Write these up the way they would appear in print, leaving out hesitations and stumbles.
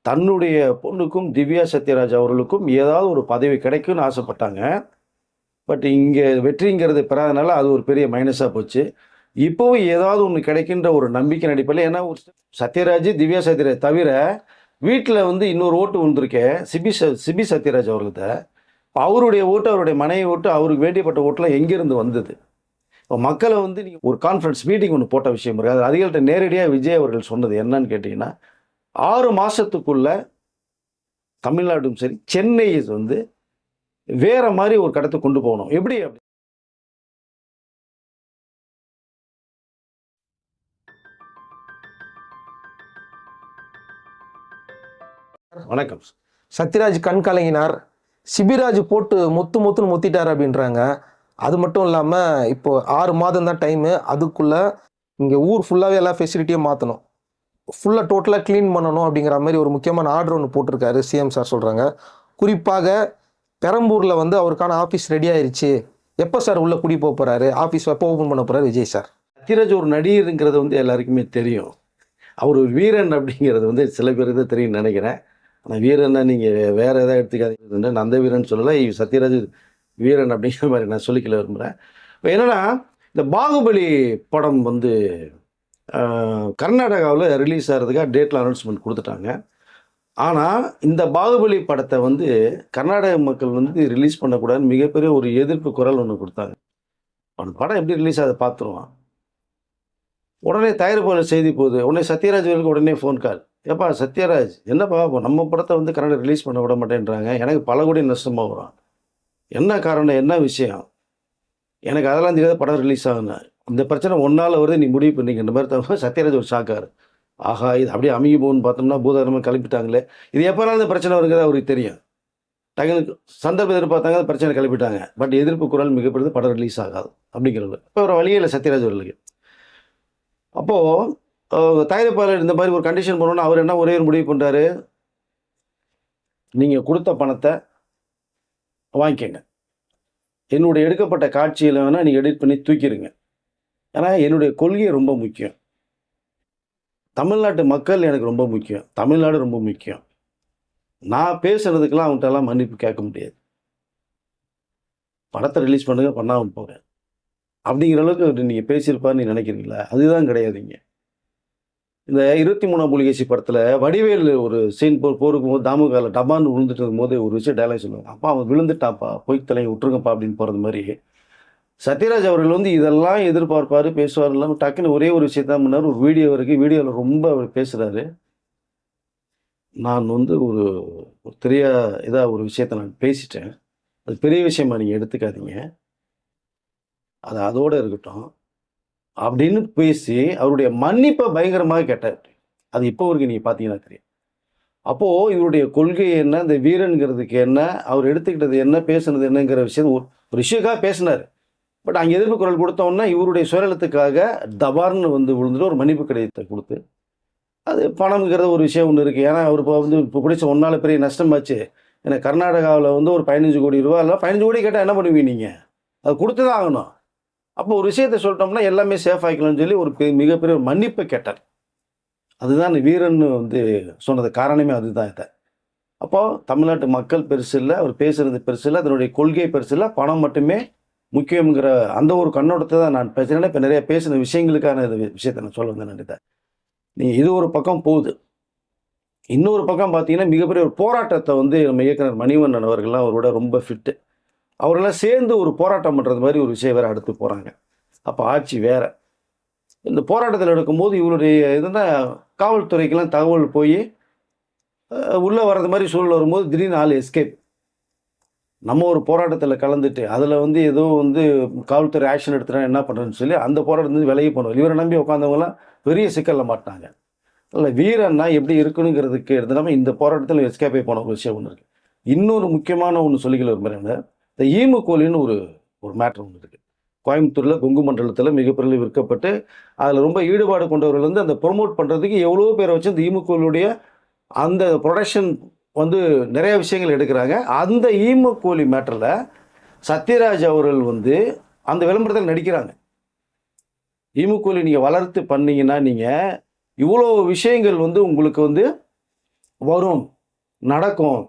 தன்னுடைய பொண்ணுக்கும் திவ்யா சத்யராஜ் அவர்களுக்கும் ஏதாவது ஒரு பதவி கிடைக்கும்னு ஆசைப்பட்டாங்க. பட் இங்கே வெற்றிங்கிறது பெறாதனால அது ஒரு பெரிய மைனஸாக போச்சு. இப்போவும் ஏதாவது ஒன்று கிடைக்கின்ற ஒரு நம்பிக்கை அடிப்படையில், ஏன்னா ஒரு சத்யராஜ், திவ்யா சத்யராஜ் தவிர வீட்டில் வந்து இன்னொரு ஓட்டு விழுந்திருக்கேன் சிபி சத்யராஜ் அவர்கள்ட்ட. அவருடைய ஓட்டு, அவருடைய மனைவி ஓட்டு, அவருக்கு வேண்டியப்பட்ட ஓட்டுலாம் எங்கேருந்து வந்தது? இப்போ மக்களை வந்து நீங்கள் ஒரு கான்ஃபரன்ஸ் மீட்டிங் ஒன்று போட்ட விஷயம் இருக்குது. அது அதிகள்கிட்ட நேரடியாக விஜய் அவர்கள் சொன்னது என்னன்னு கேட்டிங்கன்னா, 6 மாதத்துக்குள்ள தமிழ்நாடும் சரி, சென்னை வந்து வேற மாதிரி ஒரு கடத்தை கொண்டு போகணும். எப்படி? வணக்கம். சத்யராஜ் கண் கலங்கினார், சிபிராஜ் போட்டு மொத்துன்னு மொத்திட்டார் அப்படின்றாங்க. அது மட்டும் இல்லாமல் இப்போ 6 மாதம் தான் டைமு. அதுக்குள்ளே இங்கே ஊர் ஃபுல்லாகவே எல்லா ஃபெசிலிட்டியும் மாற்றணும், ஃபுல்லாக டோட்டலாக க்ளீன் பண்ணணும் அப்படிங்கிற மாதிரி ஒரு முக்கியமான ஆர்டர் ஒன்று போட்டிருக்காரு சிஎம் சார் சொல்கிறாங்க. குறிப்பாக பெரம்பூரில் வந்து அவருக்கான ஆஃபீஸ் ரெடி ஆயிடுச்சு. எப்போ சார் உள்ளே குடி போக போகிறாரு, ஆஃபீஸ் எப்போ ஓப்பன் பண்ண போகிறாரு விஜய் சார்? சத்யராஜ் ஒரு நடிகருங்கிறது வந்து எல்லாருக்குமே தெரியும். அவர் ஒரு வீரன் அப்படிங்கிறது வந்து சில பேருக்கு தான் தெரியும்னு நினைக்கிறேன். ஆனால் வீரன்னா நீங்கள் வேறு எதாவது எடுத்துக்காதீங்க. நான் அந்த வீரன் சொல்லலை, சத்யராஜ் வீரன் அப்படிங்கிற மாதிரி நான் சொல்லிக்கல விரும்புகிறேன். இப்போ என்னென்னா, இந்த பாகுபலி படம் வந்து கர்நாடகாவில் ரிலீஸ் ஆகிறதுக்காக டேட்டில் அனௌன்ஸ்மெண்ட் கொடுத்துட்டாங்க. ஆனால் இந்த பாகுபலி படத்தை வந்து கர்நாடக மக்கள் வந்து ரிலீஸ் பண்ணக்கூடாதுன்னு மிகப்பெரிய ஒரு எதிர்ப்பு குரல் ஒன்று கொடுத்தாங்க. அவன் படம் எப்படி ரிலீஸ் ஆகுது பார்த்துருவான். உடனே தயாரிப்பாளர் செய்தி போகுது. உடனே சத்யராஜ் அவர்களுக்கு உடனே ஃபோன் கால். ஏப்பா சத்யராஜ், என்னப்பா நம்ம படத்தை வந்து கன்னட ரிலீஸ் பண்ண விட மாட்டேன்றாங்க, எனக்கு பல கோடி நஷ்டமாக வரும். என்ன காரணம், என்ன விஷயம்? எனக்கு அதெல்லாம் தெரியாத படம் ரிலீஸ் ஆகுன்னு. இந்த பிரச்சனை ஒன்றால் வருது, நீ முடிவு பண்ணிக்கின்ற மாதிரி தவிர சத்யராஜ் ஒரு ஷாக்காரு. ஆஹா, இது அப்படியே அமுகி போகுன்னு பார்த்தோம்னா பூதாரமாக கிளப்பிட்டாங்களே. இது எப்போனாலும் இந்த பிரச்சனை வருங்கிறது அவருக்கு தெரியும். டக்குனு சந்தர்ப்பம் எதிர்பார்த்தாங்க, அந்த பிரச்சனை கிளப்பிட்டாங்க. பட் எதிர்ப்பு குரல் மிகப்படுது, படம் ரிலீஸ் ஆகாது அப்படிங்கிறது. இப்போ ஒரு வழியே இல்லை சத்யராஜ் அவர்களுக்கு. அப்போது தயாரிப்பாளர் இந்த மாதிரி ஒரு கண்டிஷன் பண்ணணும்னா அவர் என்ன ஒரே ஒரு முடிவு பண்ணுறாரு, நீங்கள் கொடுத்த பணத்தை வாங்கிக்கங்க, என்னுடைய எடுக்கப்பட்ட காட்சியில் வேணால் நீங்கள் எடிட் பண்ணி தூக்கிடுங்க. ஏன்னா என்னுடைய கொள்கை ரொம்ப முக்கியம், தமிழ்நாட்டு மக்கள் எனக்கு ரொம்ப முக்கியம், தமிழ்நாடு ரொம்ப முக்கியம். நான் பேசுகிறதுக்கெல்லாம் அவங்கள்ட்டெல்லாம் மன்னிப்பு கேட்க முடியாது. படத்தை ரிலீஸ் பண்ணுங்க, பண்ணாமல் போகிறேன் அப்படிங்கிற அளவுக்கு நீங்கள் பேசியிருப்பான்னு நினைக்கிறீங்களா? அதுதான் கிடையாதுங்க. இந்த 23ஆம் புலிகேசி படத்தில் வடிவேல் ஒரு சீன் போருக்கும் போது தாமுகாவில் டபான்னு விழுந்துட்டு இருக்கும்போது ஒரு விஷயம் டைலாக் சொல்லுவாங்க, அப்பா அவன் விழுந்துட்டாப்பா, போய் தலையை விட்டுருங்கப்பா அப்படின்னு போகிறது மாதிரி. சத்யராஜ் அவர்கள் வந்து இதெல்லாம் எதிர்பார்ப்பார், பேசுவார். இல்லாமல் டக்குன்னு ஒரே ஒரு விஷயத்தான் பண்ணார். ஒரு வீடியோ வரைக்கும் வீடியோவில் ரொம்ப அவர் பேசுகிறாரு. நான் வந்து ஒரு இதாக ஒரு விஷயத்தை நான் பேசிட்டேன், அது பெரிய விஷயமா நீங்கள் எடுத்துக்காதீங்க, அது அதோடு இருக்கட்டும் அப்படின்னு பேசி அவருடைய மன்னிப்பை பயங்கரமாக கேட்டார். அது இப்போ வரைக்கும் நீங்கள் பார்த்தீங்கன்னா தெரியும். அப்போது இவருடைய கொள்கை என்ன, இந்த வீரனுங்கிறதுக்கு என்ன, அவர் எடுத்துக்கிட்டது என்ன, பேசுனது என்னங்கிற விஷயம் ஒரு விஷயக்காக பேசினார். பட் அங்கே எதிர்ப்பு குரல் கொடுத்தோன்னா இவருடைய சுயநலத்துக்காக தபார்னு வந்து விழுந்துட்டு ஒரு மன்னிப்பு கடிதத்தை கொடுத்து, அது பணம்ங்கிறத ஒரு விஷயம் ஒன்று இருக்குது. ஏன்னா அவர் இப்போ வந்து இப்போ பிடிச்ச ஒன்றால் பெரிய நஷ்டமாச்சு. ஏன்னா கர்நாடகாவில் வந்து ஒரு 15 கோடி ரூபா, இல்லை 15 கோடி கேட்டால் என்ன பண்ணுவீங்க நீங்கள்? அது கொடுத்து தான் ஆகணும். அப்போ ஒரு விஷயத்தை சொல்லிட்டோம்னா எல்லாமே சேஃப் ஆகிக்கலாம்னு சொல்லி ஒரு மிகப்பெரிய ஒரு மன்னிப்பை கேட்டார். அதுதான் வீரன் வந்து சொன்னது காரணமே அதுதான். இதை அப்போது தமிழ்நாட்டு மக்கள் பெருசு இல்லை, அவர் பேசுகிறது பெருசு இல்லை, அதனுடைய கொள்கை பெருசு இல்லை, பணம் மட்டுமே முக்கியங்கிற அந்த ஒரு கண்ணோட்டத்தை தான் நான் பேசுகிறேன். இப்போ நிறைய பேசின விஷயங்களுக்கான விஷயத்தை நான் சொல்ல வந்தேன். நினைத்தேன் நீங்கள் இது ஒரு பக்கம் போகுது. இன்னொரு பக்கம் பார்த்தீங்கன்னா மிகப்பெரிய ஒரு போராட்டத்தை வந்து நம்ம இயக்குனர் மணிவண்ணன் அவர்கள்லாம் அவரோட ரொம்ப ஃபிட்டு, அவரெல்லாம் சேர்ந்து ஒரு போராட்டம் பண்ணுறது மாதிரி ஒரு விஷயம் வேறு அடுத்து போகிறாங்க. அப்போ ஆட்சி வேறு. இந்த போராட்டத்தில் எடுக்கும்போது இவருடைய இதுனா காவல்துறைக்கெல்லாம் தகவல் போய் உள்ளே வர்றது மாதிரி சூழல் வரும்போது திடீர்னு ஆள் எஸ்கேப். நம்ம ஒரு போராட்டத்தில் கலந்துட்டு அதில் வந்து ஏதோ வந்து காவல்துறை ஆக்ஷன் எடுத்துட்டா என்ன பண்ணுறேன்னு சொல்லி அந்த போராட்டத்துலேருந்து விலகி போனோம். இவரை நம்பி உட்காந்தவங்களாம் பெரிய சிக்கலில் மாட்டாங்க. இல்லை வீரன்னா எப்படி இருக்கணுங்கிறதுக்கு எடுத்துனாமல் இந்த போராட்டத்தில் எஸ்கேப் ஆகி போன ஒரு விஷயம் ஒன்று இருக்குது. இன்னொரு முக்கியமான ஒன்று சொல்லிக்கல விரும்புகிறேன். இந்த ஈமுக்கோழின்னு ஒரு மேட்ரு ஒன்று இருக்குது. கோயம்புத்தூரில் கொங்கு மண்டலத்தில் மிகப்பெரிய விற்கப்பட்டு அதில் ரொம்ப ஈடுபாடு கொண்டவர்கள் வந்து அந்த ப்ரொமோட் பண்ணுறதுக்கு எவ்வளோ பேரை வச்சு இந்த ஈமுக்கோழியுடைய அந்த ப்ரொடக்ஷன் வந்து நிறைய விஷயங்கள் எடுக்கிறாங்க. அந்த ஈமுக்கோழி மேட்டரில் சத்யராஜ் அவர்கள் வந்து அந்த விளம்பரத்தில் நடிக்கிறாங்க. ஈமுக்கோழி நீங்கள் வளர்த்து பண்ணீங்கன்னா நீங்கள் இவ்வளோ விஷயங்கள் வந்து உங்களுக்கு வந்து வரும், நடக்கும்,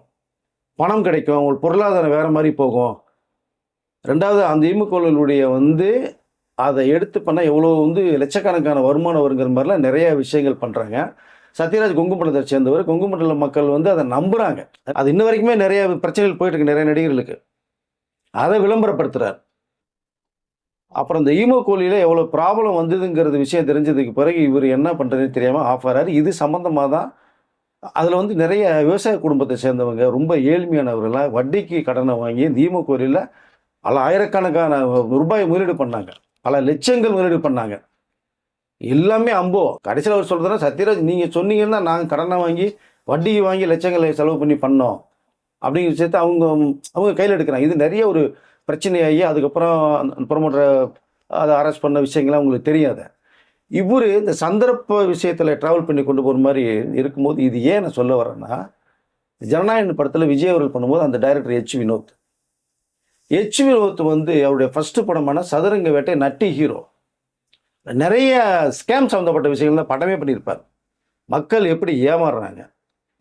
பணம் கிடைக்கும், உங்களுக்கு பொருளாதாரம் வேறு மாதிரி போகும். 2வது அந்த ஈமுக்கோழிகளுடைய வந்து அதை எடுத்து பண்ணால் எவ்வளோ வந்து லட்சக்கணக்கான வருமானம் வருங்கிற மாதிரிலாம் நிறைய விஷயங்கள் பண்ணுறாங்க. சத்யராஜ் கொங்கு மண்டலத்தை சேர்ந்தவர். கொங்கு மண்டல மக்கள் வந்து அதை நம்புகிறாங்க. அது இன்ன வரைக்குமே நிறைய பிரச்சனைகள் போயிட்டுருக்கு நிறைய நடிகர்களுக்கு. அதை விளம்பரப்படுத்துகிறார். அப்புறம் இந்த ஈமுக்கோழியில் எவ்வளோ ப்ராப்ளம் வந்ததுங்கிறது விஷயம் தெரிஞ்சதுக்கு பிறகு இவர் என்ன பண்ணுறதுன்னு தெரியாமல் ஆஃப் ஆகிறாரு. இது சம்மந்தமாக தான் அதில் வந்து நிறைய விவசாய குடும்பத்தை சேர்ந்தவங்க ரொம்ப ஏழ்மையானவர்களாக வட்டிக்கு கடனை வாங்கி இந்த ஈமுக்கோழியில் பல ஆயிரக்கணக்கான ரூபாய் முதலீடு பண்ணாங்க, பல லட்சங்கள் முதலீடு பண்ணாங்க. எல்லாமே அம்போ. கடைசியில் அவர் சொல்கிறதுனா, சத்யராஜ் நீங்கள் சொன்னீங்கன்னா நாங்கள் கடனை வாங்கி வட்டிக்கு வாங்கி லட்சங்களை செலவு பண்ணி பண்ணோம் அப்படிங்கிற விஷயத்தை அவங்க கையில் எடுக்கிறாங்க. இது நிறைய ஒரு பிரச்சனையாகி அதுக்கப்புறம் ப்ரொமோட்டரை அதை அரெஸ்ட் பண்ண விஷயங்கள்லாம் உங்களுக்கு தெரியாத. இவர் இந்த சந்தர்ப்ப விஷயத்தில் ட்ராவல் பண்ணி கொண்டு போகிற மாதிரி இருக்கும்போது இது ஏன் நான் சொல்ல வரேன்னா, ஜனநாயகன் படத்தில் விஜய் அவர்கள் பண்ணும்போது அந்த டைரக்டர் எச் வினோத் வந்து அவருடைய ஃபஸ்ட்டு படமான சதுரங்க வேட்டை நட்டி ஹீரோ. நிறைய ஸ்கேம் சம்மந்தப்பட்ட விஷயங்கள் தான் படமே பண்ணியிருப்பார். மக்கள் எப்படி ஏமாறுறாங்க,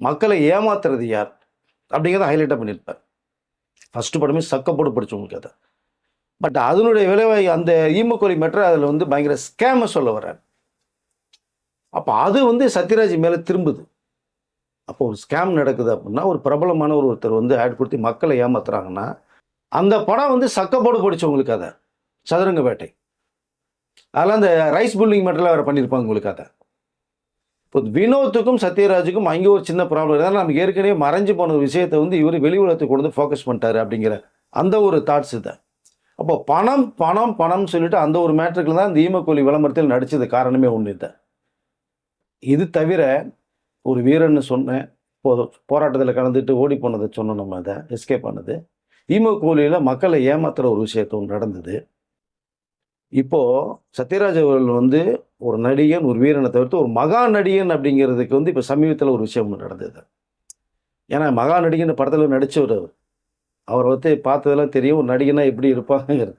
மக்களை ஏமாத்துறது யார் அப்படிங்கிறத ஹைலைட்டாக பண்ணியிருப்பார். ஃபஸ்ட்டு படமே சக்கப்போடு படித்தவங்களுக்கு அதை. பட் அதனுடைய விளைவாய் அந்த ஈமுக்கோழி மெட்ரோ அதில் வந்து பயங்கர ஸ்கேமை சொல்ல வர்றார். அப்போ அது வந்து சத்யராஜ் மேலே திரும்புது. அப்போ ஒரு ஸ்கேம் நடக்குது அப்படின்னா, ஒரு பிரபலமான ஒருத்தர் வந்து ஆட் கொடுத்து மக்களை ஏமாத்துறாங்கன்னா, அந்த படம் வந்து சக்கப்போடு படித்தவங்களுக்கு அதை சதுரங்க வேட்டை. அதெல்லாம் அந்த ரைஸ் புல்லிங் மெட்டரில் வேறு பண்ணியிருப்பாங்க உங்களுக்கு அதை. இப்போ வினோத்துக்கும் சத்யராஜுக்கும் அங்கே ஒரு சின்ன ப்ராப்ளம் இருக்குது. நமக்கு ஏற்கனவே மறைஞ்சு போன ஒரு விஷயத்தை வந்து இவர் வெளி உலகத்துக்கு கொண்டு ஃபோக்கஸ் பண்ணிட்டாரு அப்படிங்கிற அந்த ஒரு தாட்ஸ் தான். அப்போ பணம் பணம் பணம் சொல்லிட்டு அந்த ஒரு மேட்ருக்கில் தான் இந்த ஈமக்கோழி விளம்பரத்தில் நடித்தது காரணமே ஒன்று தான். இது தவிர ஒரு வீரன்னு சொன்னேன், போராட்டத்தில் கலந்துட்டு ஓடி போனதை சொன்னோம், நம்ம அதை எஸ்கேப் பண்ணது. ஈமக்கோழியில் மக்களை ஏமாத்துகிற ஒரு விஷயத்தை ஒன்று நடந்தது. இப்போது சத்யராஜ் அவர்கள் வந்து ஒரு நடிகன், ஒரு வீரனை தவிர்த்து ஒரு மகா நடிகன் அப்படிங்கிறதுக்கு வந்து இப்போ சமீபத்தில் ஒரு விஷயம் ஒன்று நடந்தது. ஏன்னா மகா நடிகன் படத்தில் நடித்தவர் அவர் வந்து பார்த்ததெல்லாம் தெரியும் ஒரு நடிகனாக எப்படி இருப்பாங்கிறது.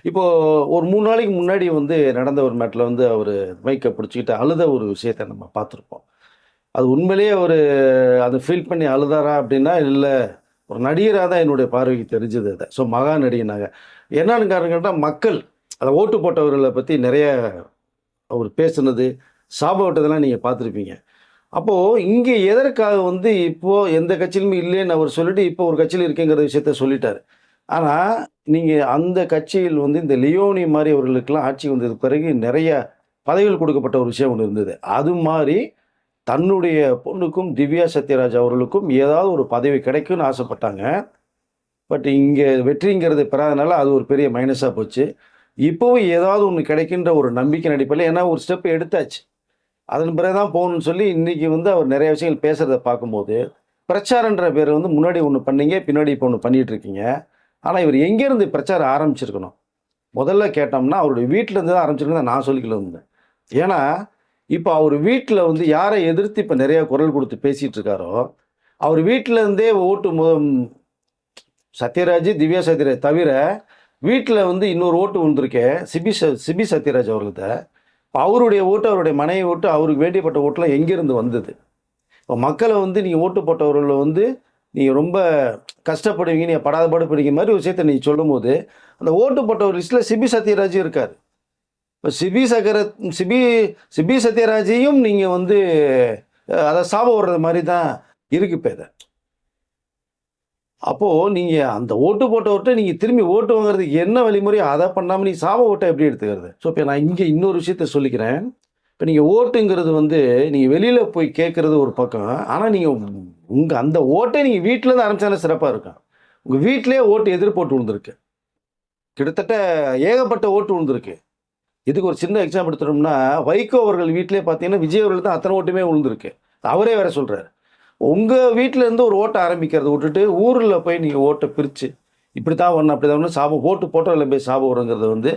இப்போது ஒரு 3 நாளைக்கு முன்னாடி வந்து நடந்த ஒரு மேட்டில் வந்து அவர் மைக்கை பிடிச்சிக்கிட்டு அழுத ஒரு விஷயத்தை நம்ம பார்த்துருப்போம். அது உண்மையிலேயே அவர் அதை ஃபீல் பண்ணி அழுதாரா அப்படின்னா இல்லை, ஒரு நடிகராக தான் என்னுடைய பார்வைக்கு தெரிஞ்சது அதை. ஸோ மகா நடிகனாக என்னன்னு காரணம் கேட்டால், மக்கள் அதை ஓட்டு போட்டவர்களை பற்றி நிறைய அவர் பேசுனது, சாபவிட்டதெல்லாம் நீங்கள் பார்த்துருப்பீங்க. அப்போது இங்கே எதற்காக வந்து இப்போது எந்த கட்சியிலுமே இல்லைன்னு அவர் சொல்லிட்டு இப்போ ஒரு கட்சியில் இருக்கேங்கிற விஷயத்த சொல்லிட்டார். ஆனால் நீங்கள் அந்த கட்சியில் வந்து இந்த லியோனி மாதிரி அவர்களுக்கெல்லாம் ஆட்சி வந்ததுக்கு பிறகு நிறைய பதவிகள் கொடுக்கப்பட்ட ஒரு விஷயம் ஒன்று இருந்தது. அது மாதிரி தன்னுடைய பொண்ணுக்கும் திவ்யா சத்யராஜ் அவர்களுக்கும் ஏதாவது ஒரு பதவி கிடைக்கும்னு ஆசைப்பட்டாங்க. பட் இங்கே வெற்றிங்கிறது பெறாதனால அது ஒரு பெரிய மைனஸாக போச்சு. இப்போவும் ஏதாவது ஒன்று கிடைக்கின்ற ஒரு நம்பிக்கை அடிப்படையில், ஏன்னா ஒரு ஸ்டெப் எடுத்தாச்சு, அதன் பிறகு தான் போகணும்னு சொல்லி இன்றைக்கி வந்து அவர் நிறைய விஷயங்கள் பேசுகிறத பார்க்கும்போது, பிரச்சாரன்ற பேர் வந்து முன்னாடி ஒன்று பண்ணீங்க, பின்னாடி இப்போ ஒன்று பண்ணிகிட்டு இருக்கீங்க. ஆனால் இவர் எங்கேருந்து பிரச்சாரம் ஆரம்பிச்சிருக்கணும் முதல்ல கேட்டோம்னா, அவருடைய வீட்டிலேருந்து தான் ஆரம்பிச்சிருக்கணும் நான் சொல்லிக்கல இருந்தேன். ஏன்னா இப்போ அவர் வீட்டில் வந்து யாரை எதிர்த்து இப்போ நிறையா குரல் கொடுத்து பேசிகிட்டு இருக்காரோ, அவர் வீட்டிலேருந்தே ஓட்டு சத்யராஜ், திவ்யா சத்யராஜ் தவிர வீட்டில் வந்து இன்னொரு ஓட்டு வந்திருக்கே சிபி சத்யராஜ் அவர்கள்ட்ட. அவருடைய ஓட்டு, அவருடைய மனைவி ஓட்டு, அவருக்கு வேண்டியப்பட்ட ஓட்டுலாம் எங்கேருந்து வந்தது? இப்போ மக்களை வந்து நீங்கள் ஓட்டு போட்டவர்களை வந்து நீங்கள் ரொம்ப கஷ்டப்படுவீங்க, நீங்கள் படாத பாடுபடுவீங்க மாதிரி ஒரு விஷயத்தை நீங்கள் சொல்லும் போது, அந்த ஓட்டு போட்ட ஒரு லிஸ்ட்டில் சிபி சத்யராஜ் இருக்கார். இப்போ சிபி சத்யராஜையும் நீங்கள் வந்து அதை சாபம் விடுறது மாதிரி தான் இருக்கு இப்போ இதை. அப்போது நீங்கள் அந்த ஓட்டு போட்டவர்கிட்ட நீங்கள் திரும்பி ஓட்டு வாங்குறதுக்கு என்ன வழிமுறையோ அதை பண்ணாமல் நீங்கள் சாப ஓட்டை எப்படி எடுத்துக்கிறது? ஸோ இப்போ நான் இங்கே இன்னொரு விஷயத்த சொல்லிக்கிறேன். இப்போ நீங்கள் ஓட்டுங்கிறது வந்து நீங்கள் வெளியில் போய் கேட்குறது ஒரு பக்கம், ஆனால் நீங்கள் உங்கள் அந்த ஓட்டை நீங்கள் வீட்டிலேருந்து ஆரம்பித்தாலும் சிறப்பாக இருக்கும். உங்கள் வீட்டிலே ஓட்டு எதிர்போட்டு விழுந்திருக்கு, கிட்டத்தட்ட ஏகப்பட்ட ஓட்டு விழுந்திருக்கு. இதுக்கு ஒரு சின்ன எக்ஸாம்பிள் எடுத்துட்டோம்னா, வைகோ அவர்கள் வீட்டிலே பார்த்தீங்கன்னா விஜய் அவர்கள் தான் அத்தனை ஓட்டுமே விழுந்திருக்கு. அவரே வேற சொல்கிறார். உங்கள் வீட்டிலேருந்து ஒரு ஓட்டை ஆரம்பிக்கிறத விட்டுட்டு ஊரில் போய் நீங்கள் ஓட்டை பிரித்து இப்படி தான் ஒன்று அப்படி தான் ஒன்று சாபம் ஓட்டு போட்டோவில் போய் சாபம் வருங்கிறது வந்து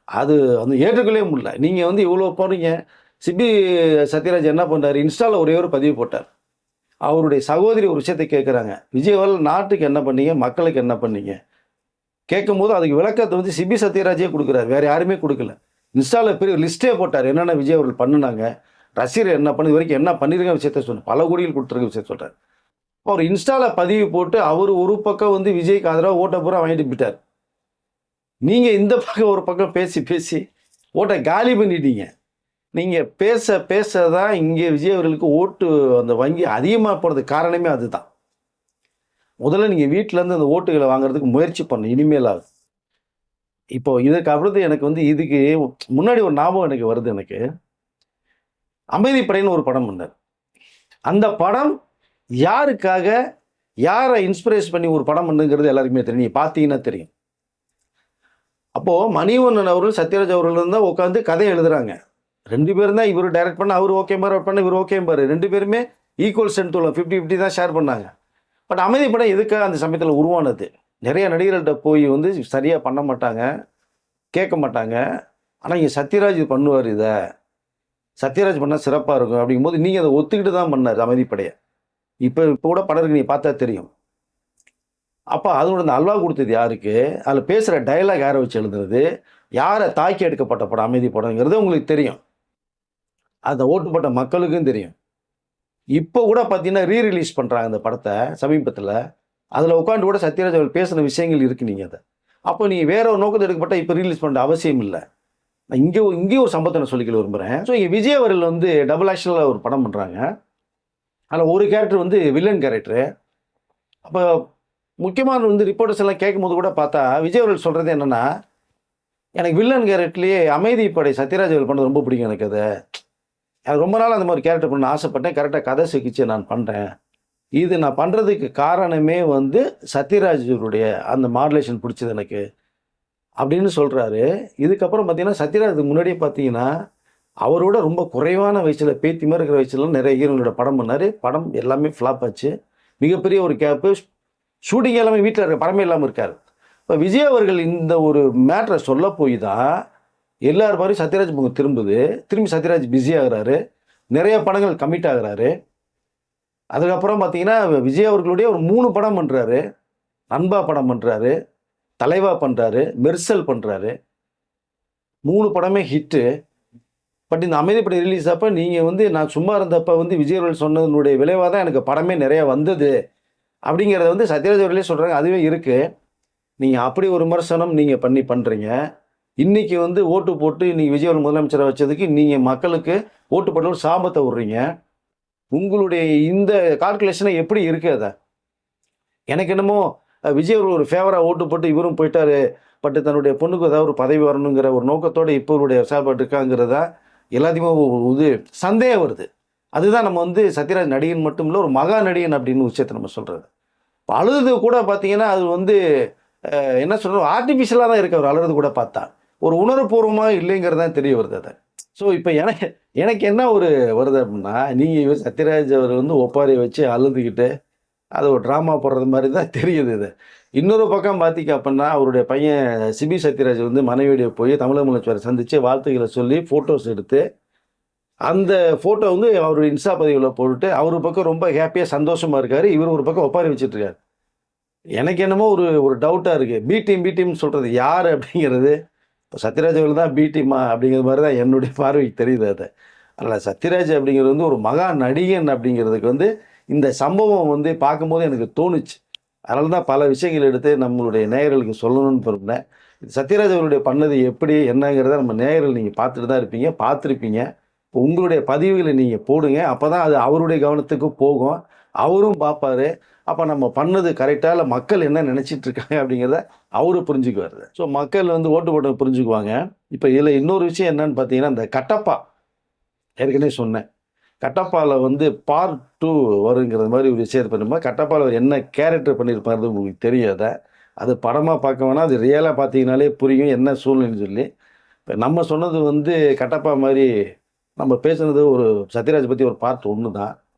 அது வந்து ஏற்றுக்கொள்ளவே முடியல. நீங்கள் வந்து இவ்வளோ போகிறீங்க. சிபி சத்யராஜ் என்ன பண்ணார், இன்ஸ்டாவில் ஒரே ஒரு பதிவு போட்டார். அவருடைய சகோதரி ஒரு விஷயத்தை கேட்குறாங்க, விஜய் அவர்கள் நாட்டுக்கு என்ன பண்ணீங்க, மக்களுக்கு என்ன பண்ணீங்க கேட்கும்போது அதுக்கு விளக்கத்தை வந்து சிபி சத்யராஜே கொடுக்குறாரு, வேறு யாருமே கொடுக்கல. இன்ஸ்டாவில் பெரிய லிஸ்ட்டே போட்டார், என்னென்ன விஜய் அவர்கள் பண்ணினாங்க, ரசிகர் என்ன பண்ணி வரைக்கும் என்ன பண்ணியிருக்க விஷயத்த சொன்ன பல கோடிகள் கொடுத்துருக்க விஷயத்த சொல்கிறார். அவர் இன்ஸ்டாவில் பதிவு போட்டு அவர் ஒரு பக்கம் வந்து விஜய்க்கு ஆதரவாக ஓட்டை பூரா வாங்கிட்டு போயிட்டார். நீங்கள் இந்த பக்கம் ஒரு பக்கம் பேசி பேசி ஓட்டை காலி பண்ணிட்டீங்க. நீங்கள் பேச பேச தான் இங்கே விஜய் அவர்களுக்கு ஓட்டு அந்த வங்கி அதிகமாக போகிறதுக்கு காரணமே அதுதான். முதல்ல நீங்கள் வீட்டிலேருந்து அந்த ஓட்டுகளை வாங்குறதுக்கு முயற்சி பண்ணணும் இனிமேலாவது. இப்போ இதுக்கு அடுத்து எனக்கு வந்து இதுக்கு முன்னாடி ஒரு ஞாபகம் எனக்கு வருது. எனக்கு அமைதிப்படைன்னு ஒரு படம் பண்ணார். அந்த படம் யாருக்காக யாரை இன்ஸ்பிரேஸ் பண்ணி ஒரு படம் பண்ணுங்கிறது எல்லாருக்குமே தெரியும். நீங்கள் பார்த்தீங்கன்னா தெரியும். அப்போது மணிவண்ணன் அவர்கள் சத்யராஜ் அவர்கள் தான் உட்காந்து கதை எழுதுறாங்க. 2 பேரும் தான், இவர் டைரக்ட் பண்ண அவர் ஓகே பாரு, அவர் பண்ண இவர் ஓகே பாரு, 2 பேருமே ஈக்குவல் ஸ்ட்ரென்த் உள்ள 50-50 தான் ஷேர் பண்ணாங்க. பட் அமைதிப்படம் எதுக்காக அந்த சமயத்தில் உருவானது? நிறைய நடிகர்கள்ட்ட போய் வந்து சரியாக பண்ண மாட்டாங்க, கேட்க மாட்டாங்க. ஆனால் இங்கே சத்யராஜ் இது பண்ணுவார், இதை சத்யராஜ் பண்ணால் சிறப்பாக இருக்கும் அப்படிங்கும்போது நீங்கள் அதை ஒத்துக்கிட்டு தான் பண்ணார் அமைதிப்படையை. இப்போ கூட படம் இருக்கு, நீங்கள் பார்த்தா தெரியும். அப்போ அதோட அந்த அல்வா கொடுத்தது யாருக்கு? அதில் பேசுகிற டயலாக் யாரை வச்சு எழுதுறது, யாரை தாக்கி எடுக்கப்பட்ட படம் அமைதி படங்கிறது உங்களுக்கு தெரியும். அந்த ஓட்டுப்பட்ட மக்களுக்கும் தெரியும். இப்போ கூட பார்த்தீங்கன்னா ரீரிலீஸ் பண்ணுறாங்க அந்த படத்தை சமீபத்தில். அதில் உட்காந்து கூட சத்யராஜ் அவர்கள் பேசின விஷயங்கள் இருக்குது. நீங்கள் அதை அப்போ நீங்கள் வேற ஒரு நோக்கத்தை எடுக்கப்பட்ட இப்போ ரீலீஸ் பண்ணுற அவசியம் இல்லை. நான் இங்கேயும் ஒரு சம்பவத்தை நான் சொல்லிக்க விரும்புகிறேன். ஸோ இங்கே விஜய் அவர்கள் வந்து டபுள் ஆக்ஷனில் ஒரு படம் பண்ணுறாங்க. அதில் ஒரு கேரக்டர் வந்து வில்லன் கேரக்டரு. அப்போ முக்கியமான வந்து ரிப்போர்ட்டர்ஸ் எல்லாம் கேட்கும்போது கூட பார்த்தா விஜய் அவர்கள் சொல்கிறது என்னென்னா, எனக்கு வில்லன் கேரக்டர்லேயே அமைதிப்படை சத்யராஜ் அவர்கள் பண்ணது ரொம்ப பிடிக்கும். எனக்கு அது ரொம்ப நாள் அந்த மாதிரி கேரக்டர் பண்ண ஆசைப்பட்டேன். கரெக்டாக கதை சிக்கிச்சு நான் பண்ணுறேன். இது நான் பண்ணுறதுக்கு காரணமே வந்து சத்யராஜருடைய அந்த மாடுலேஷன் பிடிச்சது எனக்கு அப்படின்னு சொல்கிறாரு. இதுக்கப்புறம் பார்த்தீங்கன்னா சத்யராஜுக்கு முன்னாடியே பார்த்தீங்கன்னா அவரோட ரொம்ப குறைவான வயசில் பேத்தி மாதிரி இருக்கிற வயசுல நிறைய ஹீரோனோட படம் பண்ணார். படம் எல்லாமே ஃப்ளாப் ஆச்சு. மிகப்பெரிய ஒரு கேப்பு. ஷூட்டிங் எல்லாமே வீட்டில் இருக்க படமே இல்லாமல் இருக்கார். இப்போ விஜய் அவர்கள் இந்த ஒரு மேட்ரை சொல்ல போய் தான் எல்லார் மாதிரியும் சத்யராஜ் முகம் திரும்பி சத்யராஜ் பிஸி ஆகுறாரு. நிறைய படங்கள் கமிட் ஆகுறாரு. அதுக்கப்புறம் பார்த்தீங்கன்னா விஜய் அவர்களுடைய ஒரு 3 படம் பண்ணுறாரு. நண்பா படம் பண்ணுறாரு, தலைவா பண்ணுறாரு, மெர்சல் பண்ணுறாரு. 3 படமே ஹிட்டு. பட் இந்த அமைதிப்படை ரிலீஸ் அப்போ நீங்கள் வந்து நான் சும்மா இருந்தப்போ வந்து விஜய் அவர்கள் சொன்னதனுடைய விளைவாக தான் எனக்கு படமே நிறையா வந்தது அப்படிங்கிறத வந்து சத்யராஜ் அவர்களே சொல்கிறாங்க. அதுவே இருக்குது. நீங்கள் அப்படி ஒரு விமர்சனம் நீங்கள் பண்ணுறீங்க. இன்றைக்கி வந்து ஓட்டு போட்டு இன்றைக்கி விஜய் அவர்கள் முதலமைச்சரை வச்சதுக்கு நீங்கள் மக்களுக்கு ஓட்டு போட்டு ஒரு சாபத்தை விட்றீங்க. உங்களுடைய இந்த கால்குலேஷனை எப்படி இருக்குது? அதை எனக்கு என்னமோ விஜய் அவர்கள் ஒரு ஃபேவராக ஓட்டு போட்டு இவரும் போயிட்டார், பட் தன்னுடைய பொண்ணுக்கு ஏதாவது ஒரு பதவி வரணுங்கிற ஒரு நோக்கத்தோடு இப்போ இவருடைய செயல்பாட்டு இருக்காங்கிறதா எல்லாத்தையுமே இது சந்தேகம் வருது. அதுதான் நம்ம வந்து சத்யராஜ் நடிகன் மட்டும் இல்லை, ஒரு மகா நடிகன் அப்படின்னு விஷயத்தை நம்ம சொல்கிறது. இப்போ அழுது கூட பார்த்தீங்கன்னா அது வந்து என்ன சொல்கிறோம், ஆர்டிஃபிஷியலாக தான் இருக்கு. அவர் அழுறது கூட பார்த்தா ஒரு உணர்வுபூர்வமாக இல்லைங்கிறது தான் தெரிய வருது. அதை ஸோ இப்போ எனக்கு என்ன ஒரு வருது அப்படின்னா, நீங்கள் சத்யராஜ் அவர் வந்து ஒப்பாரி வச்சு அழுதுகிட்டு அது ஒரு ட்ராமா போடுறது மாதிரி தான் தெரியுது. இது இன்னொரு பக்கம் பார்த்தீங்க அப்படின்னா அவருடைய பையன் சிபி சத்யராஜ் வந்து மனைவியோட போய் தமிழக முதலமைச்சரை சந்தித்து வாழ்த்துக்களை சொல்லி ஃபோட்டோஸ் எடுத்து அந்த ஃபோட்டோ வந்து அவருடைய இன்ஸ்டா பதிவில் போட்டுட்டு அவர் பக்கம் ரொம்ப ஹாப்பியாக சந்தோஷமாக இருக்கார். இவர் ஒரு பக்கம் ஒப்பாரி வச்சுட்ருக்காரு. எனக்கு என்னமோ ஒரு டவுட்டாக இருக்குது. பி டீம்னு சொல்கிறது யார் அப்படிங்கிறது. இப்போ சத்யராஜ் அவர்கள் தான் பி டீமா அப்படிங்கிற மாதிரி தான் என்னுடைய பார்வைக்கு தெரியுது. அதை அதனால் சத்யராஜ் அப்படிங்கிறது வந்து ஒரு மகா நடிகன் அப்படிங்கிறதுக்கு வந்து இந்த சம்பவம் வந்து பார்க்கும்போது எனக்கு தோணுச்சு. அதனால தான் பல விஷயங்கள் எடுத்து நம்மளுடைய நேயர்களுக்கு சொல்லணும்னு விரும்பினேன். சத்யராஜ் அவருடைய பண்ணது எப்படி என்னங்கிறத நம்ம நேயர்கள் நீங்கள் பார்த்துட்டு தான் இருப்பீங்க, பார்த்துருப்பீங்க. இப்போ உங்களுடைய பதிவுகளை நீங்கள் போடுங்க. அப்போ தான் அது அவருடைய கவனத்துக்கு போகும், அவரும் பார்ப்பார். அப்போ நம்ம பண்ணது கரெக்டாக இல்லை, மக்கள் என்ன நினச்சிட்டு இருக்காங்க அப்படிங்கிறத அவரு புரிஞ்சுக்குவார். ஸோ மக்கள் வந்து ஓட்டு போட்டு புரிஞ்சுக்குவாங்க. இப்போ இதில் இன்னொரு விஷயம் என்னன்னு பார்த்தீங்கன்னா, இந்த கட்டப்பா ஏற்கனவே சொன்னேன். கட்டப்பாவில் வந்து பார்ட் 2 வருங்கிற மாதிரி ஒரு விஷயத்தை பண்ணும்போது கட்டப்பாவில் அவர் என்ன கேரக்டர் பண்ணியிருப்பாரு உங்களுக்கு தெரியாத. அது படமாக பார்க்க வேணாம், அது ரியலாக பார்த்தீங்கனாலே புரியும் என்ன சூழ்நிலைன்னு சொல்லி. இப்போ நம்ம சொன்னது வந்து கட்டப்பா மாதிரி நம்ம பேசுனது ஒரு சத்யராஜ் பற்றி ஒரு பார்ட் 1 தான்.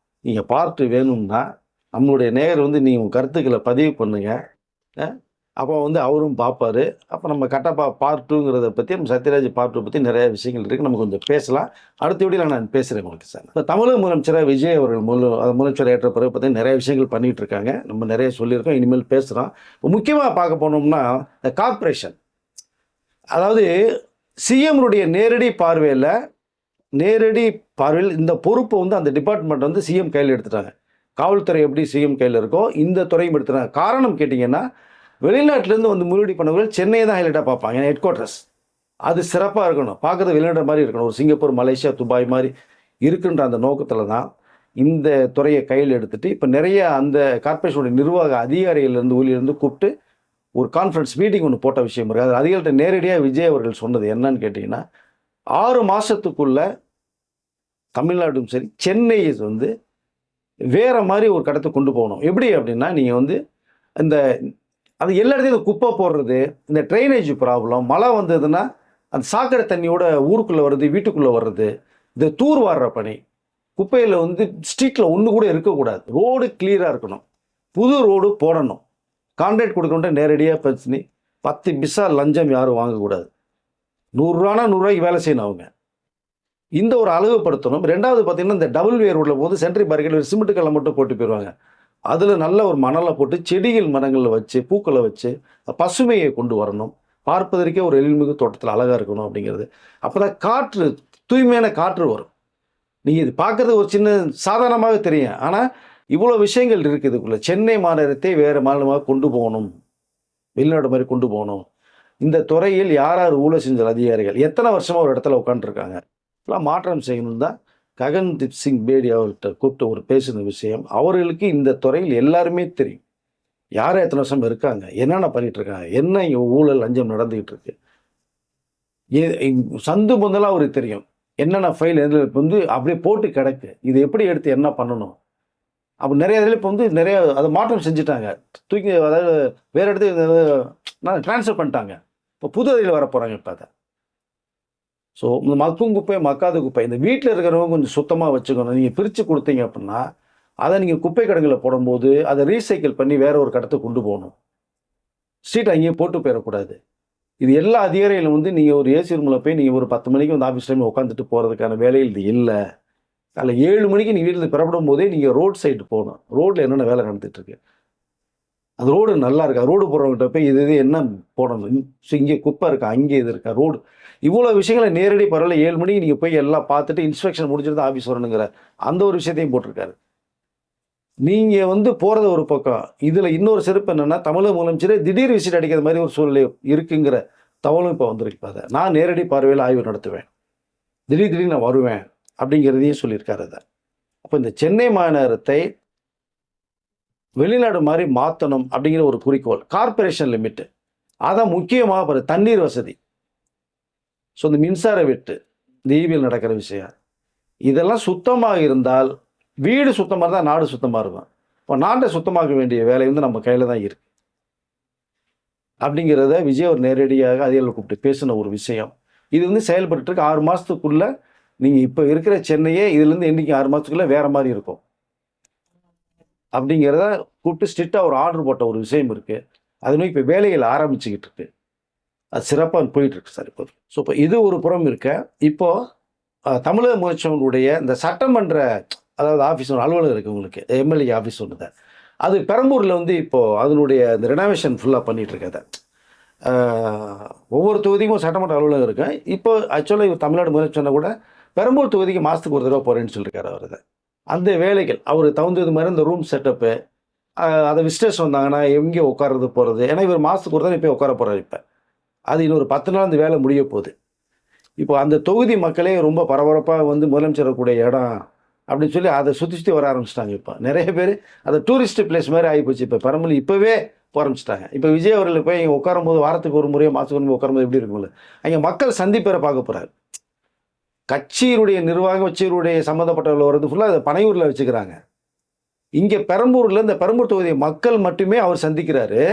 நீங்கள் பார்ட் வேணும்னா நம்மளுடைய நேயர் வந்து நீங்கள் உங்கள் கருத்துக்களை பதிவு பண்ணுங்கள். அப்போ வந்து அவரும் பார்ப்பார். அப்போ நம்ம கட்டப்பா பார்ட் 2ங்கிறத பற்றி நம்ம சத்யராஜ் பார்ட் 2 பற்றி நிறைய விஷயங்கள் இருக்குது, நம்ம கொஞ்சம் பேசலாம். அடுத்த வீடியோவில் நான் பேசுகிறேன் உங்களுக்கு சார். இப்போ தமிழக முதலமைச்சராக விஜய் அவர்கள் முதலமைச்சர் ஏற்ற பிறகு பற்றி நிறைய விஷயங்கள் பண்ணிகிட்டு இருக்காங்க. நம்ம நிறைய சொல்லியிருக்கோம், இனிமேல் பேசுகிறோம். இப்போ முக்கியமாக பார்க்க போனோம்னா இந்த கார்ப்பரேஷன், அதாவது சிஎம்னுடைய நேரடி பார்வையில் இந்த பொறுப்பை வந்து அந்த டிபார்ட்மெண்ட் வந்து சிஎம் கையில் எடுத்துட்டாங்க. காவல்துறை எப்படி சிஎம் கையில் இருக்கோ இந்த துறையும் எடுத்துறாங்க. காரணம் கேட்டிங்கன்னா வெளிநாட்டிலேருந்து வந்து முதலீடு பண்ணவர்கள் சென்னையை தான் ஹைலைட்டாக பார்ப்பாங்க. ஏன்னா ஹெட் குவார்ட்டர்ஸ் அது சிறப்பாக இருக்கணும், பார்க்குறது வெளிநாடு மாதிரி இருக்கணும், ஒரு சிங்கப்பூர், மலேசியா, துபாய் மாதிரி இருக்குன்ற அந்த நோக்கத்தில் தான் இந்த துறையை கையில் எடுத்துகிட்டு இப்போ நிறைய அந்த கார்பரேஷனுடைய நிர்வாக அதிகாரிகளிலிருந்து ஊழியிலிருந்து கூப்பிட்டு ஒரு கான்ஃபரன்ஸ் மீட்டிங் ஒன்று போட்ட விஷயம் இருக்குது. அது அதிகாரிகிட்ட நேரடியாக விஜய் அவர்கள் சொன்னது என்னன்னு கேட்டிங்கன்னா 6 மாதத்துக்குள்ள தமிழ்நாடும் சரி சென்னையை வந்து வேற மாதிரி ஒரு கடத்தை கொண்டு போகணும். எப்படி அப்படின்னா நீங்கள் வந்து இந்த அது எல்லா இடத்தையும் இந்த குப்பை போடுறது, இந்த ட்ரைனேஜ் ப்ராப்ளம், மழை வந்ததுன்னா அந்த சாக்கடை தண்ணியோட ஊருக்குள்ளே வருது, வீட்டுக்குள்ளே வர்றது, இந்த தூர் வாடுற பணி, குப்பையில் வந்து ஸ்ட்ரீட்டில் ஒன்று கூட இருக்கக்கூடாது, ரோடு கிளியராக இருக்கணும், புது ரோடு போடணும், கான்ட்ராக்ட் கொடுக்கணுன்ட்டு நேரடியாக பிரச்சனை, 10 பிசா லஞ்சம் யாரும் வாங்கக்கூடாது, 100 ரூபானா 100 ரூபாய்க்கு வேலை செய்யணும் அவங்க, இந்த ஒரு அளவுப்படுத்தணும். ரெண்டாவது பார்த்தீங்கன்னா இந்த டபுள் வே ரோடில் போது சென்ட்ரி பார்க்கெட் ஒரு சிமெண்ட் கல்லை மட்டும் போட்டு போயிடுவாங்க. அதில் நல்ல ஒரு மணலை போட்டு செடிகள் மரங்களில் வச்சு பூக்களை வச்சு பசுமையை கொண்டு வரணும். பார்ப்பதற்கே ஒரு எழில்மிகு தோட்டத்தில் அழகாக இருக்கணும் அப்படிங்கிறது. அப்போ தான் காற்று, தூய்மையான காற்று வரும். நீங்கள் இது பார்க்குறது ஒரு சின்ன சாதாரணமாக தெரியும், ஆனால் இவ்வளோ விஷயங்கள் இருக்குது இதுக்குள்ளே. சென்னை மாநகரத்தை வேறு மாநிலமாக கொண்டு போகணும், வெளிநாடு மாதிரி கொண்டு போகணும். இந்த துறையில் யார் யார் ஊழல் செஞ்ச அதிகாரிகள் எத்தனை வருஷமாக ஒரு இடத்துல உட்காந்துருக்காங்க, எல்லாம் மாற்றம் செய்யணும் தான் ககன்தீப் சிங் பேடி அவர்கிட்ட கூப்பிட்டு ஒரு பேசின விஷயம். அவர்களுக்கு இந்த துறையில் எல்லாருமே தெரியும், யார் எத்தனை வருஷம் இருக்காங்க, என்னென்ன பண்ணிட்டு இருக்காங்க, என்ன இங்கே ஊழல் லஞ்சம் நடந்துகிட்டு இருக்கு, சந்து முதலாக அவருக்கு தெரியும், என்னென்ன ஃபைல் வந்து அப்படியே போட்டு கிடக்கு, இது எப்படி எடுத்து என்ன பண்ணணும். அப்போ நிறைய இதில் இப்போ வந்து நிறைய அதை மாற்றம் செஞ்சுட்டாங்க, தூக்கி அதாவது வேறு இடத்துக்கு ட்ரான்ஸ்ஃபர் பண்ணிட்டாங்க. இப்போ புது அதில் வர போகிறாங்க இப்போ அதை. ஸோ இந்த மக்கும் குப்பை மக்காத குப்பை இந்த வீட்டில் இருக்கிறவங்க கொஞ்சம் சுத்தமாக வச்சுக்கணும். நீங்கள் பிரித்து கொடுத்தீங்க அப்படின்னா அதை நீங்கள் குப்பை கிடங்கில் போடும்போது அதை ரீசைக்கிள் பண்ணி வேற ஒரு கடத்துக்கு கொண்டு போகணும், ஸ்ட்ரீட் அங்கேயே போட்டு போயிடக்கூடாது. இது எல்லா அதிகாரிகளும் வந்து நீங்கள் ஒரு ஏசி ரூமில் போய் நீங்கள் ஒரு 10 மணிக்கு வந்து ஆஃபீஸ் டைம் உட்காந்துட்டு போகிறதுக்கான வேலையில் இது இல்லை. அதில் 7 மணிக்கு நீங்கள் வீட்டில் புறப்படும் போதே நீங்கள் ரோட் சைடு போகணும், ரோட்டில் என்னென்ன வேலை நடந்துகிட்ருக்கு, அந்த ரோடு நல்லா இருக்கா, ரோடு போடுறவங்ககிட்ட போய் இது என்ன போடணும், இங்கே குப்பை இருக்கா, அங்கே இது இருக்கா, ரோடு, இவ்வளோ விஷயங்களை நேரடி பரவாயில்ல 7 மணிக்கு நீங்கள் போய் எல்லாம் பார்த்துட்டு இன்ஸ்பெக்ஷன் முடிச்சுட்டு தான் ஆஃபீஸ் வரணுங்கிற அந்த ஒரு விஷயத்தையும் போட்டிருக்காரு. நீங்கள் வந்து போகிறது ஒரு பக்கம், இதில் இன்னொரு சிறப்பு என்னென்னா தமிழக முதலமைச்சர் திடீர் விசிட் அடிக்கிற மாதிரி ஒரு சூழ்நிலை இருக்குங்கிற தகவலும் இப்போ வந்திருக்கு. அதை நான் நேரடி பார்வையில் ஆய்வு நடத்துவேன், திடீர்னு நான் வருவேன் அப்படிங்கிறதையும் சொல்லியிருக்காரு. அதை அப்போ இந்த சென்னை மாநகரத்தை வெளிநாடு மாதிரி மாற்றணும் அப்படிங்கிற ஒரு குறிக்கோள், கார்பரேஷன் லிமிட்டு, அதான் முக்கியமாக தண்ணீர் வசதி, ஸோ இந்த மின்சார வெட்டு, இந்த ஈவியில் நடக்கிற விஷயம், இதெல்லாம் சுத்தமாக இருந்தால் வீடு சுத்தமாக இருந்தால் நாடு சுத்தமாக இருக்கும். இப்போ நாட்டை சுத்தமாக்க வேண்டிய வேலை வந்து நம்ம கையில் தான் இருக்குது அப்படிங்கிறத விஜய் ஒரு நேரடியாக அதிகாரிகளை கூப்பிட்டு பேசின ஒரு விஷயம். இது வந்து செயல்பட்டு 6 மாதத்துக்குள்ளே நீங்கள் இப்போ இருக்கிற சென்னையே இதுலேருந்து என்றைக்கு 6 மாதத்துக்குள்ளே வேறு மாதிரி இருக்கும் அப்படிங்கிறத கூப்பிட்டு ஸ்ட்ரிக்டாக ஒரு ஆர்டர் போட்ட ஒரு விஷயம் இருக்குது. அது நோக்கி இப்போ வேலைகள் ஆரம்பிச்சுக்கிட்டு இருக்கு, அது சிறப்பாக போயிட்டுருக்கு சார் இப்போ. ஸோ இப்போ இது ஒரு புறம் இருக்க, இப்போது தமிழக முதலமைச்சருடைய இந்த சட்டமன்ற அதாவது ஆஃபீஸ் ஒன்று அலுவலகம் இருக்குது உங்களுக்கு, எம்எல்ஏ ஆஃபீஸ் ஒன்று தான், அது பெரம்பூரில் வந்து இப்போது அதனுடைய இந்த ரெனோவேஷன் ஃபுல்லாக பண்ணிகிட்ருக்காத. ஒவ்வொரு தொகுதிக்கும் சட்டமன்ற அலுவலகம் இருக்கு. இப்போ ஆக்சுவலாக இவர் தமிழ்நாடு முதலமைச்சர் கூட பெரம்பூர் தொகுதிக்கு மாதத்துக்கு ஒரு தடவை போகிறேன்னு சொல்லியிருக்காரு அவர். அந்த வேலைகள் அவர் தகுந்தது மாதிரி இந்த ரூம் செட்டப்பு, அதை விசிட்டர்ஸ் வந்தாங்கன்னா எங்கே உட்கார்றது போகிறது, ஏன்னா இவர் மாதத்துக்கு ஒரு தான் இப்போ உட்கார போகிறார். இப்போ அது இன்னொரு 10 நாள் அந்த வேலை முடிய போகுது. இப்போ அந்த தொகுதி மக்களே ரொம்ப பரபரப்பாக வந்து முதலமைச்சர் கூடிய இடம் அப்படின்னு சொல்லி அதை சுற்றி வர ஆரம்பிச்சிட்டாங்க. இப்போ நிறைய பேர் அதை டூரிஸ்ட் பிளேஸ் மாதிரி ஆகிப்போச்சு. இப்போ பெரம்பலூர் இப்போவே போக ஆரம்பிச்சிட்டாங்க. இப்போ விஜய் அவர்கள் போய் இங்கே உட்காரும்போது வாரத்துக்கு ஒரு முறையோ மாதத்துக்கு ஒரு முறை உட்காரும்போது எப்படி இருக்கும்ல, அங்கே மக்கள் சந்திப்பேரை பார்க்க போகிறாரு. கட்சியினுடைய நிர்வாகம் கட்சியினுடைய சம்மந்தப்பட்டவர்கள் வர்றது ஃபுல்லாக அதை பனையூரில் வச்சுக்கிறாங்க. இங்கே பெரம்பூரில் இந்த பெரம்பூர் தொகுதி மக்கள் மட்டுமே அவர் சந்திக்கிறாரு.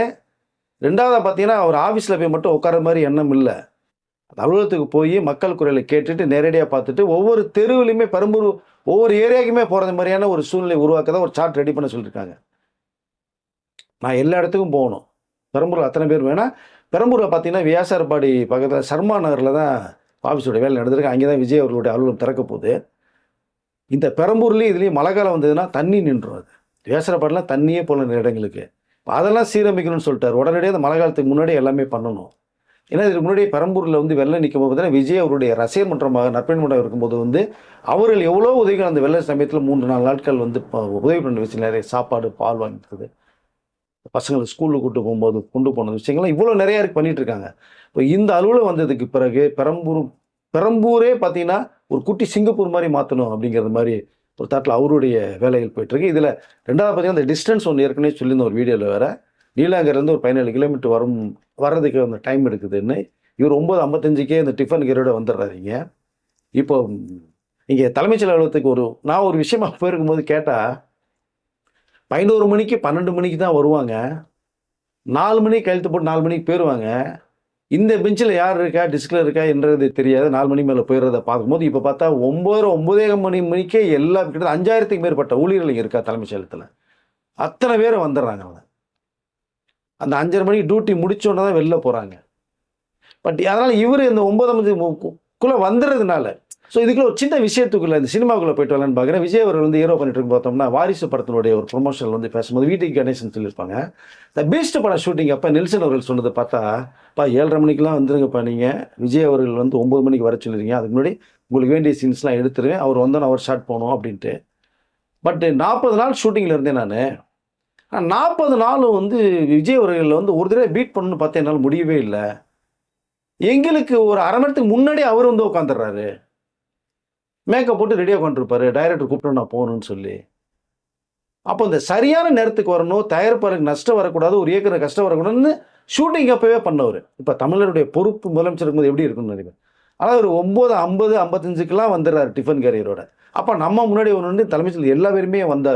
ரெண்டாவதாக பார்த்தீங்கன்னா அவர் ஆஃபீஸில் போய் மட்டும் உட்கார மாதிரி எண்ணம் இல்லை, அலுவலகத்துக்கு போய் மக்கள் குரலை கேட்டுட்டு நேரடியாக பார்த்துட்டு ஒவ்வொரு தெருவிலையுமே பெரம்பூர் ஒவ்வொரு ஏரியாவுக்குமே போகிறது மாதிரியான ஒரு சூழ்நிலை உருவாக்க தான் ஒரு சார்ட் ரெடி பண்ண சொல்லியிருக்காங்க. நான் எல்லா இடத்துக்கும் போகணும், பெரம்பூரில் அத்தனை பேர் வேணால். பெரம்பூரில் பார்த்தீங்கன்னா வியாசார்பாடி பக்கத்தில் சர்மா நகரில் தான் ஆஃபீஸோட வேலை நடந்திருக்கு. அங்கே தான் விஜய் அவர்களுடைய அலுவலகம் திறக்க போகுது. இந்த பெரம்பூர்லேயும் இதுலேயும் மழை காலம் வந்ததுன்னா தண்ணி நின்றும். அது வியாசார்பாடிலாம் தண்ணியே போல இடங்களுக்கு அதெல்லாம் சீரமைக்கணும்னு சொல்லிட்டார். உடனடியாக அந்த மழை காலத்துக்கு முன்னாடி எல்லாமே பண்ணணும். ஏன்னா இதுக்கு முன்னாடி பெரம்பூரில் வந்து வெள்ளை நிற்கும் போது பார்த்தீங்கன்னா விஜய் அவருடைய ரசிகர் மன்றமாக நற்பெண் மன்றம் இருக்கும்போது வந்து அவர்கள் எவ்வளோ உதவிகள் அந்த வெள்ளை சமயத்தில் 3-4 நாட்கள் வந்து உதவி பண்ண விஷயம், நிறைய சாப்பாடு பால் வாங்கிக்கிறது, பசங்களை ஸ்கூலுக்கு கூட்டு போகும்போது கொண்டு போன விஷயங்கள்லாம் இவ்வளோ நிறையா பண்ணிட்டு இருக்காங்க. இப்போ இந்த அலுவலகம் வந்ததுக்கு பிறகு பெரம்பூரே பார்த்தீங்கன்னா ஒரு குட்டி சிங்கப்பூர் மாதிரி மாற்றணும் அப்படிங்கிறது மாதிரி ஒரு தாட்டில் அவருடைய வேலைகள் போயிட்டுருக்கு. இதில் ரெண்டாவது பார்த்தீங்கன்னா அந்த டிஸ்டன்ஸ் ஒன்று ஏற்கனவே சொல்லியிருந்த ஒரு வீடியோவில் வேறு நீலாங்கர்லேருந்து ஒரு 17 கிலோமீட்டர் வர்றதுக்கு அந்த டைம் எடுக்குதுன்னு இவர் 9:55க்கே இந்த டிஃபன் கீரோட வந்துடுறாருங்க. இப்போ இங்கே தலைமைச் செயலர் அலுவலகத்துக்கு நான் ஒரு விஷயமா போயிருக்கும்போது கேட்டால் 11 மணிக்கு 12 மணிக்கு தான் வருவாங்க, 4 மணிக்கு கையெழுத்து போட்டு 4 மணிக்கு போயிடுவாங்க. இந்த பெஞ்சில் யார் இருக்கா டிஸ்கில் இருக்கா என்றது தெரியாது. 4 மணி மேலே போயிடுறத பார்க்கும்போது இப்போ பார்த்தா 9:30 மணிக்கே எல்லா கிட்ட 5000க்கு மேற்பட்ட ஊழியர்கள் இருக்கா தலைமைச் செயலகத்தில். அத்தனை பேர் வந்துடுறாங்க. அந்த 5:30 மணிக்கு டியூட்டி முடிச்சோன்னே தான் வெளில போகிறாங்க. பட் அதனால் இவர் இந்த 9:50க்குள்ளே வந்துடுறதுனால ஸோ இதுக்குள்ள ஒரு சின்ன விஷயத்துக்குள்ளே இந்த சினிமாக்குள்ளே போயிட்டு வரலான்னு பார்க்குறேன். விஜய் அவர்கள் வந்து ஹீரோ பண்ணிட்டு இருக்கு பார்த்தோம்னா வாரிசு படத்தினுடைய ஒரு ப்ரொமோஷனில் வந்து பேசும்போது வீட்டுக்கு கணேசன் சொல்லியிருப்பாங்க. இந்த பீஸ்ட் படம் ஷூட்டிங் அப்போ நெல்சன் அவர்கள் சொன்னதை பார்த்தா 7:30 மணிக்கெலாம் வந்துருங்கப்பா, நீங்கள் விஜய் அவர்கள் வந்து 9 மணிக்கு வர சொல்லிடுங்க, அதுக்கு முன்னாடி உங்களுக்கு வேண்டிய சீன்ஸ்லாம் எடுத்துருவேன், அவர் வந்தோன்னு அவர் ஷாட் போகணும் அப்படின்ட்டு. பட் 40 நாள் ஷூட்டிங்கில் இருந்தேன் நான். 40 நாளும் வந்து விஜய் அவர்கள் வந்து ஒரு தடவை பீட் பண்ணணும்னு பார்த்தா என்னால் முடியவே இல்லை. எங்களுக்கு ஒரு அரை மணி நேரத்துக்கு முன்னாடி அவர் வந்து உட்காந்துடுறாரு, மேக்கப் போட்டு ரெடியாக உட்காந்துருப்பாரு, டைரக்டர் கூப்பிட்டு நான் போகணும்னு சொல்லி. அப்போ இந்த சரியான நேரத்துக்கு வரணும், தயாரிப்பாளருக்கு நஷ்டம் வரக்கூடாது, ஒரு இயக்குனர் கஷ்டம் வரக்கூடாதுன்னு ஷூட்டிங் அப்போவே பண்ணவர். இப்போ தமிழருடைய பொறுப்பு முதலமைச்சர் இருக்கும்போது எப்படி இருக்குன்னு நினைக்கிறேன். ஆனால் ஒரு 9:50 55க்கெலாம் வந்துடுறாரு டிஃபன் கேரியரோட. அப்போ நம்ம முன்னாடி ஒன்று தலைமைச்சல் எல்லா பேருமே வந்த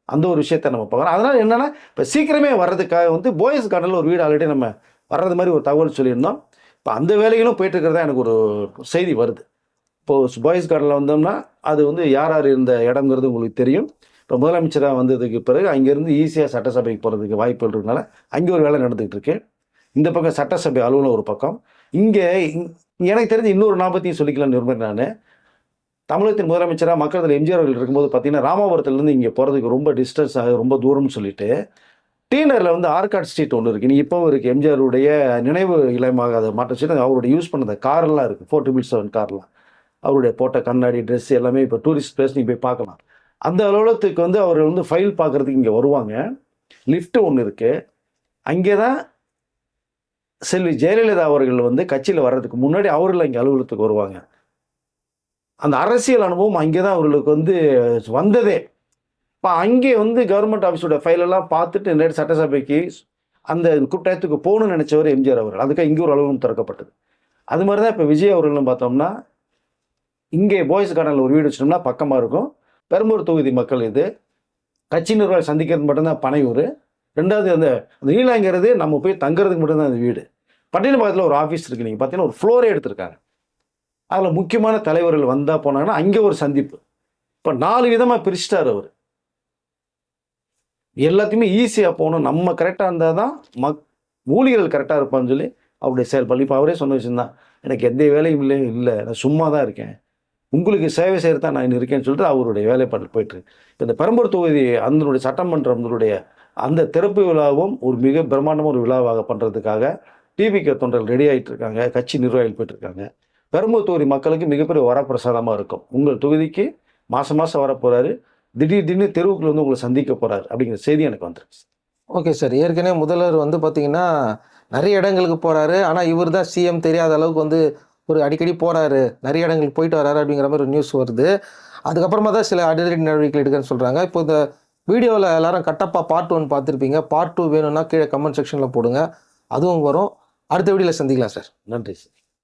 அந்த ஒரு விஷயத்தை நம்ம பார்க்குறோம். அதனால் என்னென்னா இப்போ சீக்கிரமே வர்றதுக்காக வந்து போயஸ் கார்டனில் ஒரு வீடு ஆல்ரெடி நம்ம வர்றது மாதிரி ஒரு தகவல் சொல்லியிருந்தோம். இப்போ அந்த வேலைகளும் போயிட்டு இருக்கிறதா எனக்கு ஒரு செய்தி வருது. இப்போது பாய்ஸ் கார்டனில் வந்தோம்னா அது வந்து யார் யார் இருந்த இடங்கிறது உங்களுக்கு தெரியும். இப்போ முதலமைச்சராக வந்ததுக்கு பிறகு அங்கேருந்து ஈஸியாக சட்டசபைக்கு போகிறதுக்கு வாய்ப்புகள் இருக்கிறதுனால அங்கே ஒரு வேலை நடந்துகிட்டு இருக்கு. இந்த பக்கம் சட்டசபை அலுவலகம் ஒரு பக்கம். இங்கே எனக்கு தெரிஞ்சு இன்னொரு ஞாபகத்தையும் சொல்லிக்கலாம்னு விரும்புகிறேன். நான் தமிழகத்தின் முதலமைச்சராக மக்கள் தலைவர் எம்ஜிஆர் அவர்கள் இருக்கும்போது பார்த்தீங்கன்னா ராமாபுரத்துலேருந்து இங்கே போகிறதுக்கு ரொம்ப டிஸ்டன்ஸ் ஆகுது, ரொம்ப தூரம்னு சொல்லிட்டு டீனரில் வந்து ஆர்காட் ஸ்ட்ரீட் ஒன்று இருக்குது. நீங்கள் இப்போவும் இருக்குது, எம்ஜிஆருடைய நினைவு இல்லமாக அதை மாற்ற ஸ்ட்ரீட். அவருடைய யூஸ் பண்ண கார்லாம் இருக்குது, 477 கார்லாம், அவருடைய போட்ட கண்ணாடி ட்ரெஸ் எல்லாமே இப்போ டூரிஸ்ட் பிளேஸ் நீங்கள் போய் பார்க்கலாம். அந்த அலுவலகத்துக்கு வந்து அவர்கள் வந்து ஃபைல் பார்க்குறதுக்கு இங்கே வருவாங்க. லிஃப்ட் ஒன்று இருக்குது. அங்கே தான் செல்வி ஜெயலலிதா அவர்கள் வந்து கட்சியில் வர்றதுக்கு முன்னாடி அவர்கள் இங்கே அலுவலகத்துக்கு வருவாங்க. அந்த அரசியல் அனுபவம் அங்கே தான் அவர்களுக்கு வந்து வந்ததே. இப்போ அங்கே வந்து கவர்மெண்ட் ஆஃபீஸோட ஃபைலெல்லாம் பார்த்துட்டு நேரடி சட்டசபைக்கு அந்த கூட்டத்துக்கு போகணும்னு நினச்சவர் எம்ஜிஆர் அவர்கள். அதுக்காக இங்கே ஒரு அலுவலகம் திறக்கப்பட்டது. அது மாதிரி தான் இப்போ விஜய் அவர்களும் பார்த்தோம்னா இங்கே பாய்ஸ் கார்டனில் ஒரு வீடு வச்சிட்டோம்னா பக்கமாக இருக்கும். பெரம்பூர் தொகுதி மக்கள் இது கட்சி நிர்வாகம் சந்திக்கிறது மட்டும்தான் பனையூர். ரெண்டாவது அந்த நீலாங்கிறது நம்ம போய் தங்குறதுக்கு மட்டும்தான் அந்த வீடு. பட்டினப்பாக்கத்தில் ஒரு ஆஃபீஸ் இருக்குது. நீங்கள் பார்த்தீங்கன்னா ஒரு ஃப்ளோரே எடுத்திருக்காங்க. அதில் முக்கியமான தலைவர்கள் வந்தால் போனாங்கன்னா அங்கே ஒரு சந்திப்பு. இப்போ 4 விதமாக பிரிச்சிட்டார் அவர். எல்லாத்தையுமே ஈஸியாக போகணும், நம்ம கரெக்டாக இருந்தால் தான் ஊழியர்கள் கரெக்டாக இருப்பான்னு சொல்லி அவருடைய செயல்பாடு. இப்போ அவரே சொன்ன விஷயம் தான், எனக்கு எந்த வேலையும் இல்லை, நான் சும்மா தான் இருக்கேன், உங்களுக்கு சேவை செய்கிறது தான் நான் இருக்கேன்னு சொல்லிட்டு அவருடைய வேலைப்பாட்டில் போயிட்டுருக்கு. இப்போ இந்த பெரம்பூர் தொகுதி அதனுடைய சட்டமன்றம் அந்த திறப்பு விழாவும் ஒரு மிக பிரம்மாண்டமான ஒரு விழாவாக பண்ணுறதுக்காக டிவிகே தொண்டர்கள் ரெடி ஆகிட்டு இருக்காங்க, கட்சி நிர்வாகிகள் போயிட்டுருக்காங்க. பெரம்பூர் தொகுதி மக்களுக்கு மிகப்பெரிய வரப்பிரசாதமாக இருக்கும். உங்கள் தொகுதிக்கு மாதம் வரப்போகிறாரு, திடீர்னு தெருவுக்குள்ள வந்து உங்களை சந்திக்க போகிறாரு அப்படிங்கிற செய்தி எனக்கு வந்துருக்கு. Okay sir. ஏற்கனவே முதல்வர் வந்து பார்த்தீங்கன்னா நிறைய இடங்களுக்கு போகிறாரு, ஆனால் இவர் தான் சிஎம் தெரியாத அளவுக்கு வந்து ஒரு அடிக்கடி போகிறாரு, நிறைய இடங்களுக்கு போயிட்டு வராரு அப்படிங்கிற மாதிரி ஒரு நியூஸ் வருது. அதுக்கப்புறமா தான் சில அதிரடி நடவடிக்கைகள் எடுக்கன்னு சொல்கிறாங்க. இப்போ இந்த வீடியோவில் எல்லாரும் கட்டப்பாக பார்ட் 1 பார்த்துருப்பீங்க. பார்ட் 2 வேணும்னா கீழே கமெண்ட் செக்ஷனில் போடுங்க, அதுவும் வரும். அடுத்த வீடியோவில் சந்திக்கலாம் சார். நன்றி சார்.